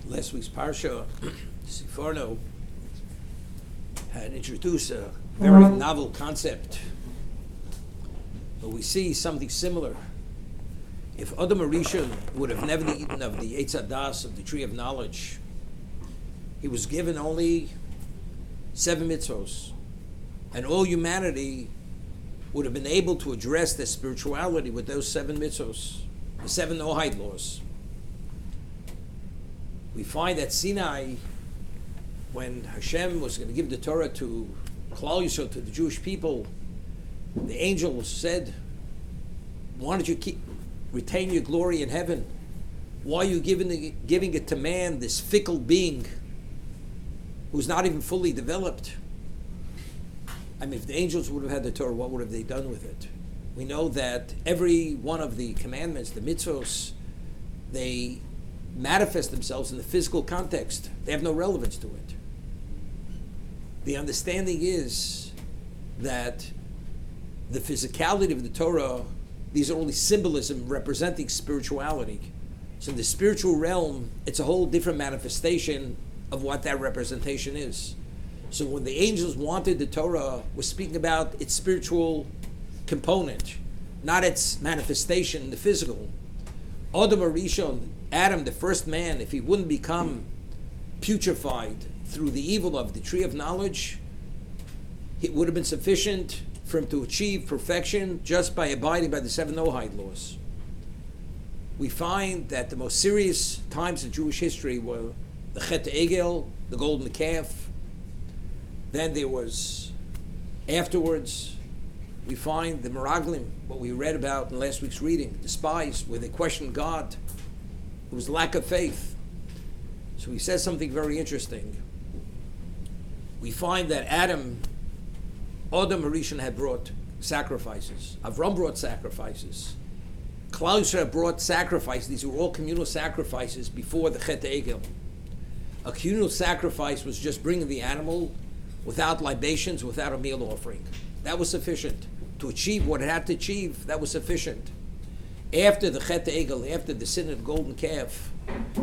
Last week's parsha, Siforno, had introduced a very novel concept, but we see something similar. If Adam Arishon would have never eaten of the Eitz Hadas, of the tree of knowledge, he was given only 7 mitzvos, and all humanity would have been able to address their spirituality with those 7 mitzvos, the 7 Noahide laws. We find that Sinai, when Hashem was going to give the Torah to Klal Yisrael, to the Jewish people, the angel said, "Why don't you retain your glory in heaven? Why are you giving it to man, this fickle being who's not even fully developed?" I mean, if the angels would have had the Torah, what would have they done with it? We know that every one of the commandments, the mitzvos, they manifest themselves in the physical context. They have no relevance to it. The understanding is that the physicality of the Torah, these are only symbolism representing spirituality. So in the spiritual realm, it's a whole different manifestation of what that representation is. So when the angels wanted the Torah, we're speaking about its spiritual component, not its manifestation in the physical. Adam Arishon, Adam, the first man, if he wouldn't become putrefied through the evil of the tree of knowledge, it would have been sufficient for him to achieve perfection just by abiding by the 7 Noahide laws. We find that the most serious times in Jewish history were the Chet Egel, the golden calf. Then there was, afterwards, we find the Meraglim, what we read about in last week's reading, the spies, where they questioned God. It was lack of faith. So he says something very interesting. We find that Adam Arishon had brought sacrifices. Avram brought sacrifices. Klal Yisrael brought sacrifices. These were all communal sacrifices before the Chet Egel. A communal sacrifice was just bringing the animal without libations, without a meal offering. That was sufficient. To achieve what it had to achieve, that was sufficient. After the Chet Egel, after the sin of the golden calf,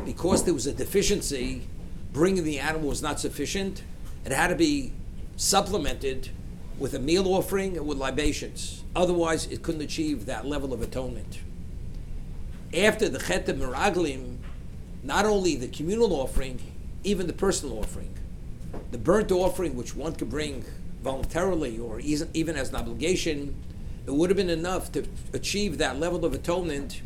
because there was a deficiency, bringing the animal was not sufficient. It had to be supplemented with a meal offering and with libations. Otherwise, it couldn't achieve that level of atonement. After the Chet Meraglim, not only the communal offering, even the personal offering. The burnt offering, which one could bring voluntarily or even as an obligation, it would have been enough to achieve that level of atonement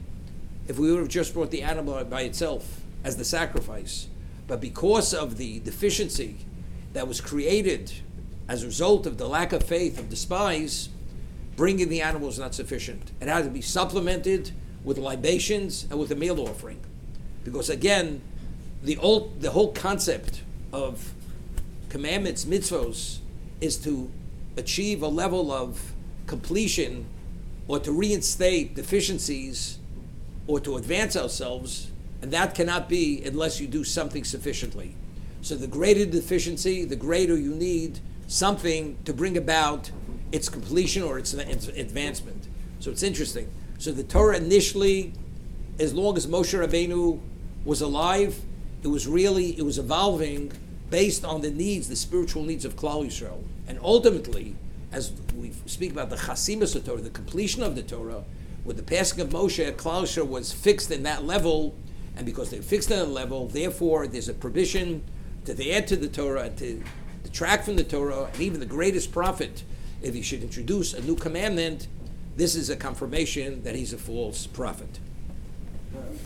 if we would have just brought the animal by itself as the sacrifice. But because of the deficiency that was created as a result of the lack of faith of the spies, bringing the animal was not sufficient. It had to be supplemented with libations and with a meal offering. Because again, the whole concept of commandments, mitzvos, is to achieve a level of completion or to reinstate deficiencies or to advance ourselves, and that cannot be unless you do something sufficiently. So the greater deficiency, the greater you need something to bring about its completion or its advancement. So it's interesting. So the Torah initially, as long as Moshe Rabbeinu was alive, it was evolving based on the needs, the spiritual needs of Klal Yisrael. And ultimately, as we speak about the Chasimus of Torah, the completion of the Torah, with the passing of Moshe, Klal Yisrael was fixed in that level, and because they're fixed in that level, therefore there's a provision to add to the Torah and to detract from the Torah, and even the greatest prophet, if he should introduce a new commandment, this is a confirmation that he's a false prophet.